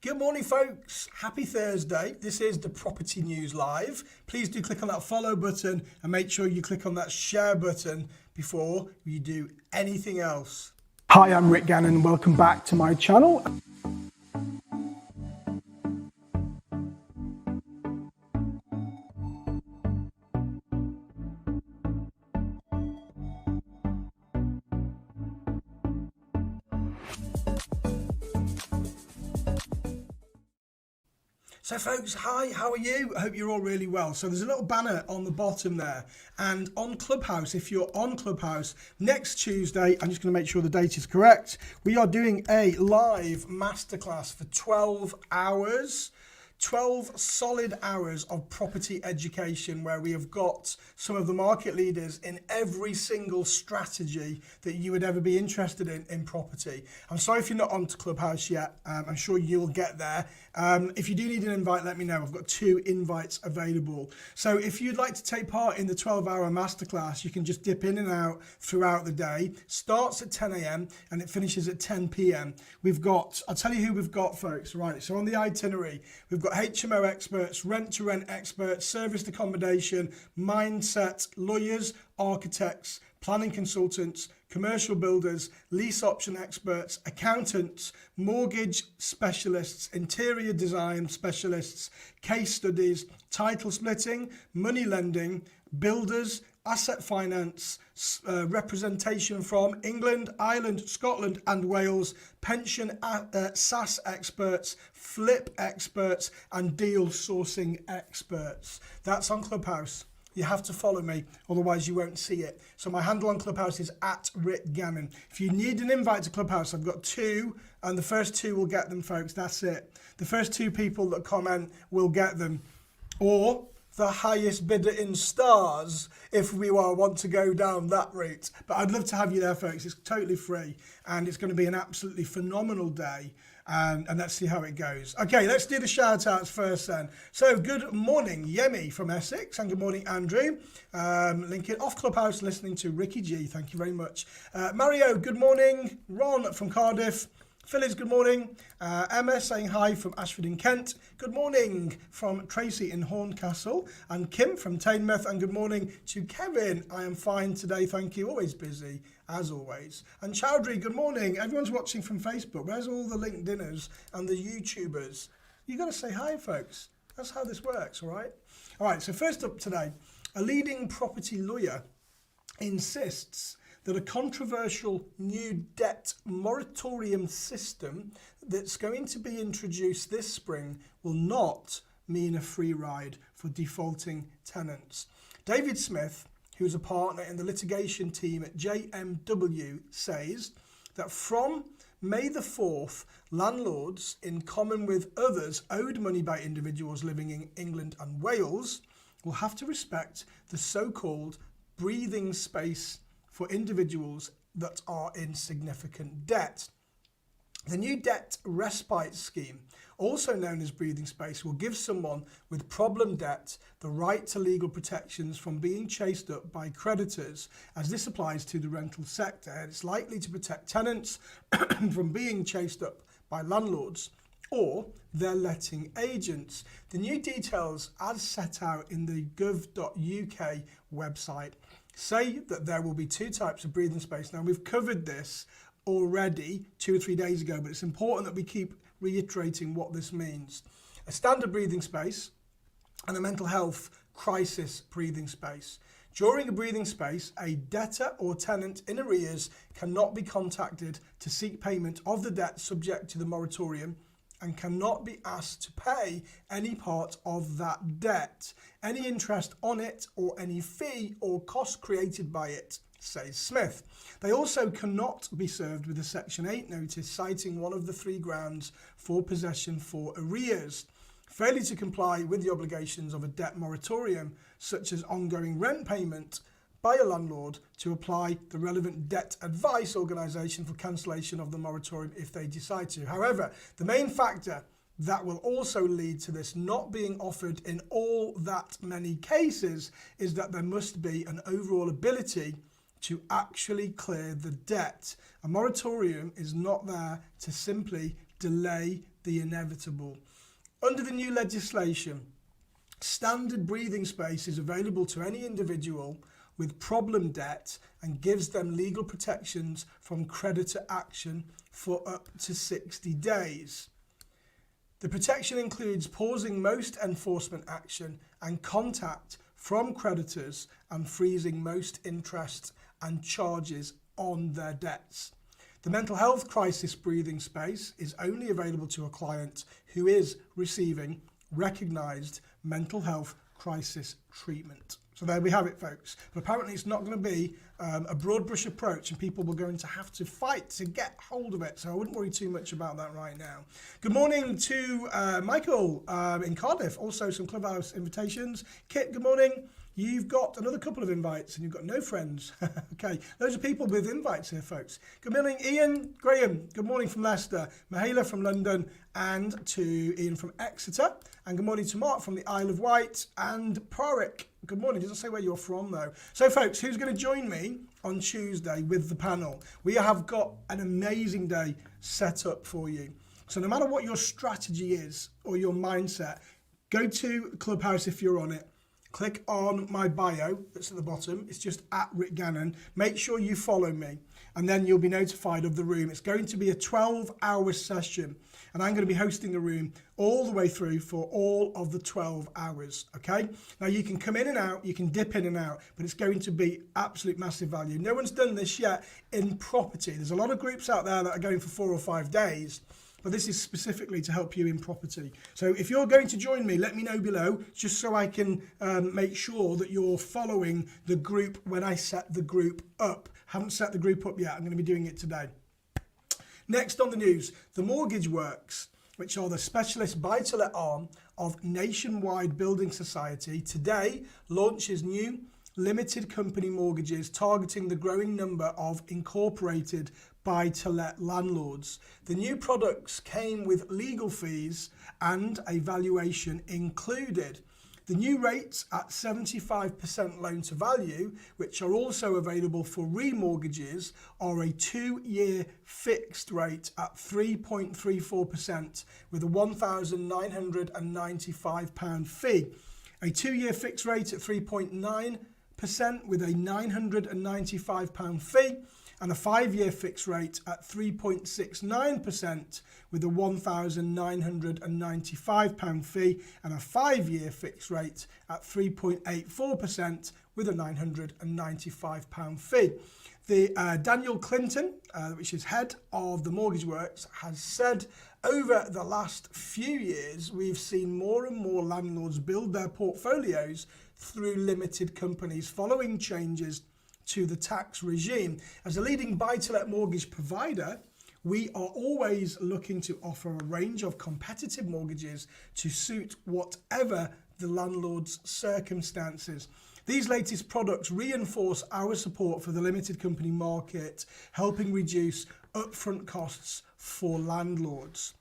Good morning, folks. Happy Thursday. This is the Property News Live. Please do click on that follow button and make sure you click on that share button before you do anything else. Hi, I'm Rick Gannon and welcome back to my channel. So folks, hi, how are you? I hope you're all really well. So there's a little banner on the bottom there, and on Clubhouse, if you're on Clubhouse, next Tuesday, I'm just going to make sure the date is correct, we are doing a live masterclass for 12 hours. 12 solid hours of property education where we have got some of the market leaders in every single strategy that you would ever be interested in property. I'm sorry if you're not on to Clubhouse yet. I'm sure you'll get there. If you do need an invite, let me know. I've got 2 invites available. So if you'd like to take part in the 12-hour masterclass, you can just dip in and out throughout the day. Starts at 10 a.m. and it finishes at 10 p.m. I'll tell you who we've got, folks. Right, so on the itinerary, we've got HMO experts, rent-to-rent experts, serviced accommodation, mindset, lawyers, architects, planning consultants, commercial builders, lease option experts, accountants, mortgage specialists, interior design specialists, case studies, title splitting, money lending, builders, asset finance, representation from England, Ireland, Scotland and Wales, pension SaaS experts, flip experts and deal sourcing experts. That's on Clubhouse. You have to follow me, otherwise you won't see it. So my handle on Clubhouse is @RickGannon. If you need an invite to Clubhouse, I've got 2, and the first 2 will get them, folks. That's it. The first 2 people that comment will get them. Or the highest bidder in stars if we want to go down that route. But I'd love to have you there, folks. It's totally free and it's going to be an absolutely phenomenal day. And let's see how it goes. Okay, let's do the shout outs first then. So good morning, Yemi from Essex, and good morning, Andrew. Linking off Clubhouse, listening to Ricky G. Thank you very much. Mario, good morning. Ron from Cardiff. Phyllis, good morning. Emma saying hi from Ashford in Kent. Good morning from Tracy in Horncastle. And Kim from Teignmouth. And good morning to Kevin. I am fine today, thank you. Always busy, as always. And Chowdhury, good morning. Everyone's watching from Facebook. Where's all the LinkedIners and the YouTubers? You got to say hi, folks. That's how this works, all right? All right, so first up today, a leading property lawyer insists that a controversial new debt moratorium system that's going to be introduced this spring will not mean a free ride for defaulting tenants. David Smith, who is a partner in the litigation team at JMW, says that from May the 4th, landlords, in common with others owed money by individuals living in England and Wales, will have to respect the so-called breathing space for individuals that are in significant debt. The new debt respite scheme, also known as breathing space, will give someone with problem debt the right to legal protections from being chased up by creditors, as this applies to the rental sector. It's likely to protect tenants from being chased up by landlords or their letting agents. The new details, as set out in the gov.uk website, say that there will be 2 types of breathing space. Now, we've covered this already 2 or 3 days ago, but it's important that we keep reiterating what this means. A standard breathing space and a mental health crisis breathing space. During a breathing space, a debtor or tenant in arrears cannot be contacted to seek payment of the debt subject to the moratorium and cannot be asked to pay any part of that debt, any interest on it, or any fee or cost created by it, says Smith. They also cannot be served with a Section 8 notice citing one of the 3 grounds for possession for arrears. Failure to comply with the obligations of a debt moratorium, such as ongoing rent payment, by a landlord to apply the relevant debt advice organisation for cancellation of the moratorium if they decide to. However, the main factor that will also lead to this not being offered in all that many cases is that there must be an overall ability to actually clear the debt. A moratorium is not there to simply delay the inevitable. Under the new legislation, standard breathing space is available to any individual with problem debt and gives them legal protections from creditor action for up to 60 days. The protection includes pausing most enforcement action and contact from creditors and freezing most interest and charges on their debts. The mental health crisis breathing space is only available to a client who is receiving recognised mental health crisis treatment. So there we have it, folks. But apparently it's not going to be a broad brush approach, and people are going to have to fight to get hold of it. So I wouldn't worry too much about that right now. Good morning to Michael in Cardiff. Also some Clubhouse invitations. Kit, good morning. You've got another couple of invites and you've got no friends. Okay, those are people with invites here, folks. Good morning, Ian Graham. Good morning from Leicester. Mahela from London, and to Ian from Exeter. And good morning to Mark from the Isle of Wight, and Parik. Good morning. Doesn't say where you're from though. So folks, who's going to join me on Tuesday with the panel? We have got an amazing day set up for you. So no matter what your strategy is or your mindset, go to Clubhouse if you're on it. Click on my bio that's at the bottom. It's just at Rick Gannon. Make sure you follow me and then you'll be notified of the room. It's going to be a 12-hour session and I'm going to be hosting the room all the way through for all of the 12 hours, okay? Now you can come in and out, you can dip in and out, but it's going to be absolute massive value. No one's done this yet in property. There's a lot of groups out there that are going for 4 or 5 days. But this is specifically to help you in property. So if you're going to join me, let me know below, just so I can make sure that you're following the group when I set the group up. Haven't set the group up yet. I'm going to be doing it today. Next on the news, the Mortgage Works, which are the specialist buy-to-let arm of Nationwide Building Society, today launches new limited company mortgages targeting the growing number of incorporated buy-to-let landlords. The new products came with legal fees and a valuation included. The new rates at 75% loan to value, which are also available for remortgages, are a 2-year fixed rate at 3.34% with a £1,995 fee. A 2-year fixed rate at 3.9% with a £995 fee, and a 5-year fixed rate at 3.69% with a £1,995 fee, and a 5-year fixed rate at 3.84% with a £995 fee. The Daniel Clinton, which is head of the Mortgage Works, has said over the last few years we've seen more and more landlords build their portfolios through limited companies following changes to the tax regime. As a leading buy-to-let mortgage provider, we are always looking to offer a range of competitive mortgages to suit whatever the landlord's circumstances. These latest products reinforce our support for the limited company market, helping reduce upfront costs for landlords.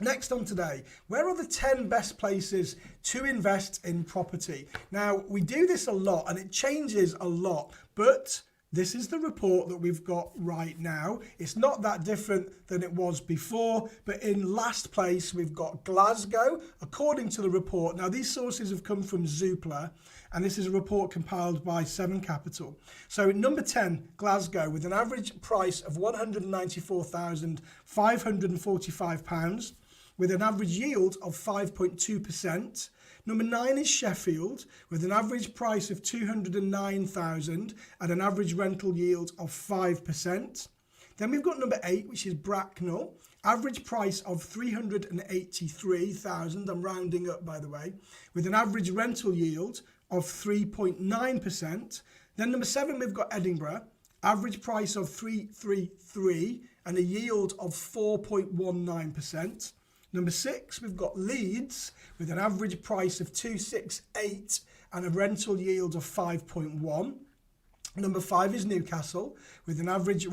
Next on today, where are the 10 best places to invest in property? Now, we do this a lot and it changes a lot, but this is the report that we've got right now. It's not that different than it was before, but in last place, we've got Glasgow, according to the report. Now, these sources have come from Zoopla, and this is a report compiled by 7 Capital. So number 10, Glasgow, with an average price of £194,545, with an average yield of 5.2%. Number 9 is Sheffield, with an average price of £209,000 and an average rental yield of 5%. Then we've got number 8, which is Bracknell, average price of £383,000, I'm rounding up by the way, with an average rental yield of 3.9%. Then number 7, we've got Edinburgh, average price of £333,000 and a yield of 4.19%. Number 6, we've got Leeds with an average price of £268,000 and a rental yield of 5.1. Number 5 is Newcastle with an average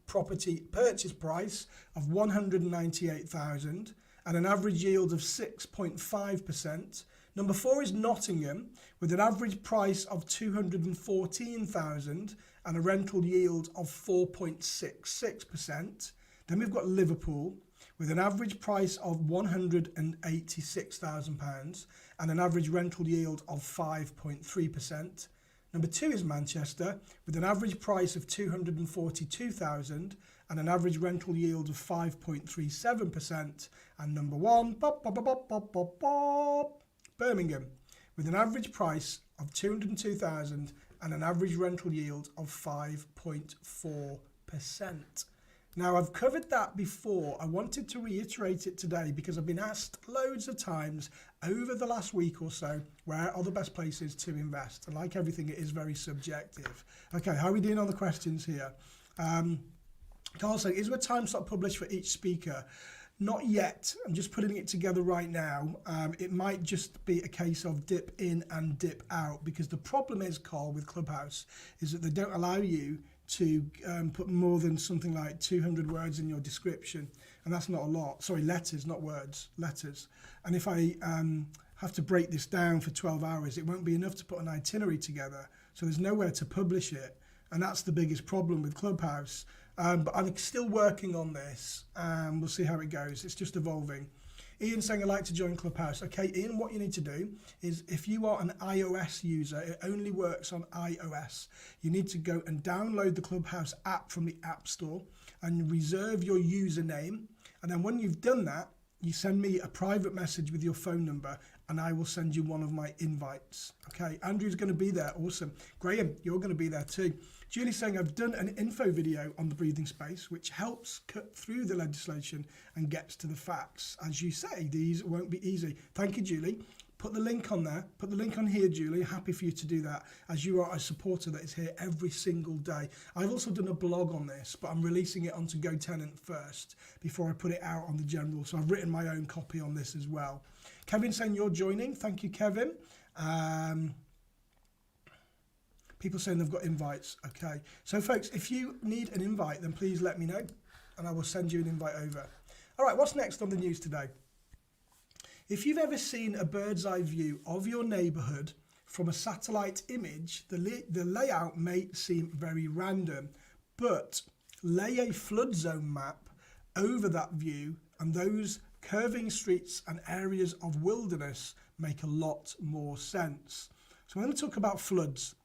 property purchase price of £198,000 and an average yield of 6.5%. Number 4 is Nottingham with an average price of £214,000 and a rental yield of 4.66%. Then we've got Liverpool with an average price of £186,000 and an average rental yield of 5.3%. Number 2 is Manchester with an average price of £242,000 and an average rental yield of 5.37%. And number 1, Birmingham with an average price of £202,000 and an average rental yield of 5.4%. Now, I've covered that before. I wanted to reiterate it today because I've been asked loads of times over the last week or so, where are the best places to invest? And like everything, it is very subjective. Okay, how are we doing on the questions here? Carl saying, is there a time slot published for each speaker? Not yet. I'm just putting it together right now. It might just be a case of dip in and dip out, because the problem is, Carl, with Clubhouse is that they don't allow you to put more than something like 200 words in your description, and that's not a lot. Sorry, letters, not words, letters. And if I have to break this down for 12 hours, it won't be enough to put an itinerary together, so there's nowhere to publish it, and that's the biggest problem with Clubhouse. But I'm still working on this, and we'll see how it goes. It's just evolving. Ian saying, I'd like to join Clubhouse. Okay, Ian, what you need to do is, if you are an iOS user, it only works on iOS. You need to go and download the Clubhouse app from the App Store and reserve your username. And then when you've done that, you send me a private message with your phone number and I will send you one of my invites. Okay, Andrew's going to be there. Awesome. Graham, you're going to be there too. Julie's saying, I've done an info video on the breathing space, which helps cut through the legislation and gets to the facts. As you say, these won't be easy. Thank you, Julie. Put the link on there. Put the link on here, Julie. Happy for you to do that, as you are a supporter that is here every single day. I've also done a blog on this, but I'm releasing it onto GoTenant first before I put it out on the general. So I've written my own copy on this as well. Kevin saying you're joining. Thank you, Kevin. People saying they've got invites. Okay. So, folks, if you need an invite, then please let me know, and I will send you an invite over. All right, what's next on the news today? If you've ever seen a bird's eye view of your neighbourhood from a satellite image, the layout may seem very random, but lay a flood zone map over that view and those curving streets and areas of wilderness make a lot more sense. So we're going to talk about floods.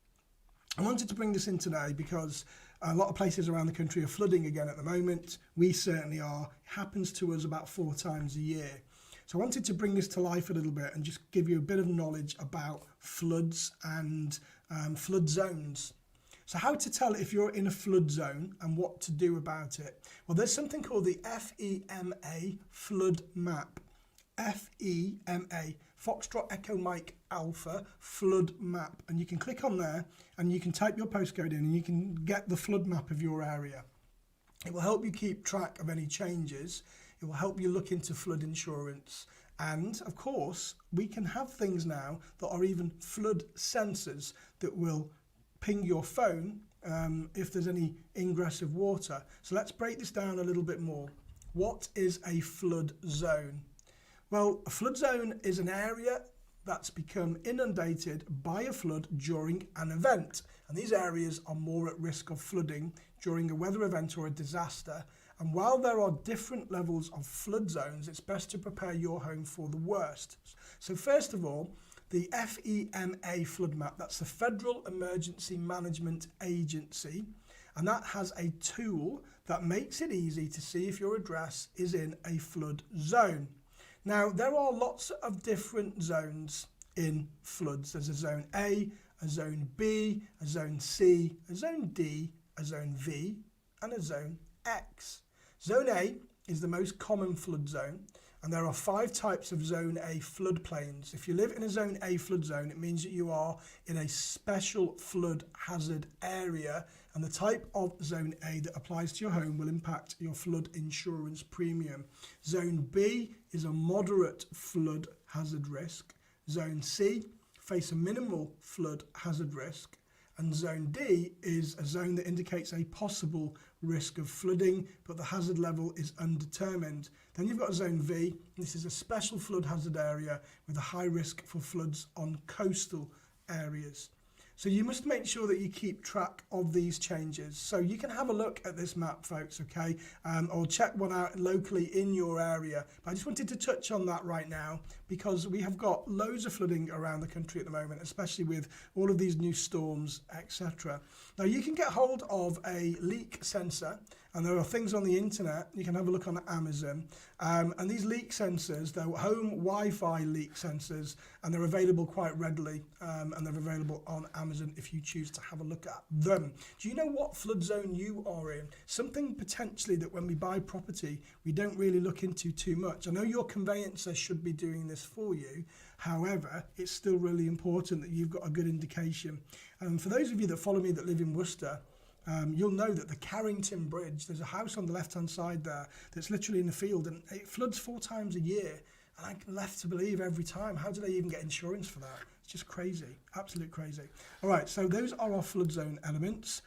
I wanted to bring this in today because a lot of places around the country are flooding again at the moment. We certainly are. It happens to us about 4 times a year. So I wanted to bring this to life a little bit and just give you a bit of knowledge about floods and flood zones. So how to tell if you're in a flood zone and what to do about it. Well, there's something called the Fema Flood Map. Fema, Foxtrot Echo Mike Alpha Flood Map. And you can click on there and you can type your postcode in and you can get the flood map of your area. It will help you keep track of any changes. It will help you look into flood insurance. And of course, we can have things now that are even flood sensors that will ping your phone if there's any ingress of water. So let's break this down a little bit more. What is a flood zone? Well, a flood zone is an area that's become inundated by a flood during an event. And these areas are more at risk of flooding during a weather event or a disaster. And while there are different levels of flood zones, it's best to prepare your home for the worst. So first of all, the FEMA Flood Map, that's the Federal Emergency Management Agency, and that has a tool that makes it easy to see if your address is in a flood zone. Now, there are lots of different zones in floods. There's a zone A, a zone B, a zone C, a zone D, a zone V, and a zone X. Zone A is the most common flood zone, and there are 5 types of Zone A floodplains. If you live in a Zone A flood zone, it means that you are in a special flood hazard area, and the type of Zone A that applies to your home will impact your flood insurance premium. Zone B is a moderate flood hazard risk. Zone C face a minimal flood hazard risk. And Zone D is a zone that indicates a possible risk of flooding, but the hazard level is undetermined. Then you've got Zone V. This is a special flood hazard area with a high risk for floods on coastal areas. So you must make sure that you keep track of these changes. So you can have a look at this map, folks, okay? Or check one out locally in your area. But I just wanted to touch on that right now because we have got loads of flooding around the country at the moment, especially with all of these new storms, etc. Now you can get hold of a leak sensor, and there are things on the internet. You can have a look on Amazon. And these leak sensors, they're home Wi-Fi leak sensors, and they're available quite readily, and they're available on Amazon if you choose to have a look at them. Do you know what flood zone you are in? Something potentially that when we buy property, we don't really look into too much. I know your conveyancer should be doing this for you. However, it's still really important that you've got a good indication. For those of you that follow me that live in Worcester, you'll know that the Carrington Bridge, there's a house on the left-hand side there that's literally in the field, and it floods 4 times a year. And I'm left to believe every time, how do they even get insurance for that? It's just crazy, absolute crazy. All right, so those are our flood zone elements.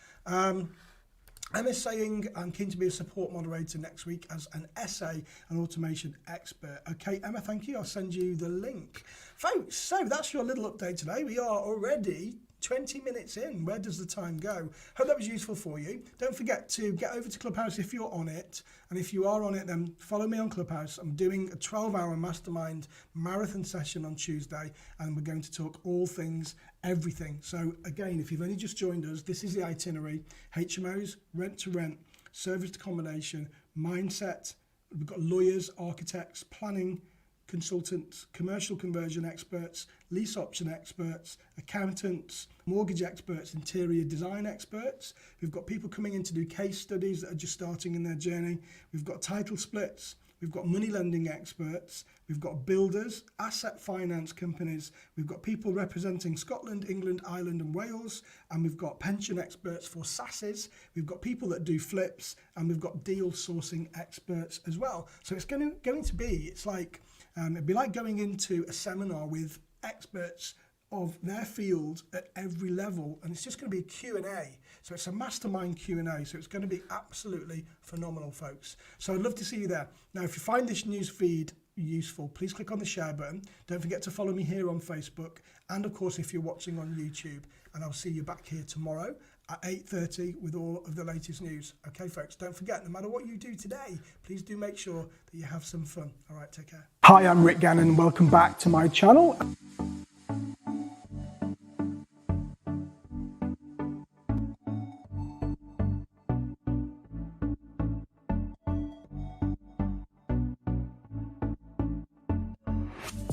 Emma's saying, I'm keen to be a support moderator next week as an essay and automation expert. Okay, Emma, thank you. I'll send you the link. Folks, so that's your little update today. We are already 20 minutes in. Where does the time go? Hope that was useful for you. Don't forget to get over to Clubhouse if you're on it. And if you are on it, then follow me on Clubhouse. I'm doing a 12-hour mastermind marathon session on Tuesday, and we're going to talk all things everything. So again, if you've only just joined us, this is the itinerary: HMOs, rent to rent, serviced accommodation, mindset. We've got lawyers, architects, planning consultants, commercial conversion experts, lease option experts, accountants, mortgage experts, interior design experts. We've got people coming in to do case studies that are just starting in their journey. We've got title splits. We've got money lending experts. We've got builders, asset finance companies. We've got people representing Scotland, England, Ireland and Wales. And we've got pension experts for SASs. We've got people that do flips, and we've got deal sourcing experts as well. So it's going to be, it's like, it'd be like going into a seminar with experts of their field at every level, and it's just going to be a Q&A. So it's a mastermind Q&A, so it's going to be absolutely phenomenal, folks. So I'd love to see you there. Now, if you find this news feed useful, please click on the share button. Don't forget to follow me here on Facebook, and of course, if you're watching on YouTube, and I'll see you back here tomorrow at 8:30 with all of the latest news. Okay, folks, don't forget, no matter what you do today, please do make sure that you have some fun. All right, take care. Hi, I'm Rick Gannon. Welcome back to my channel.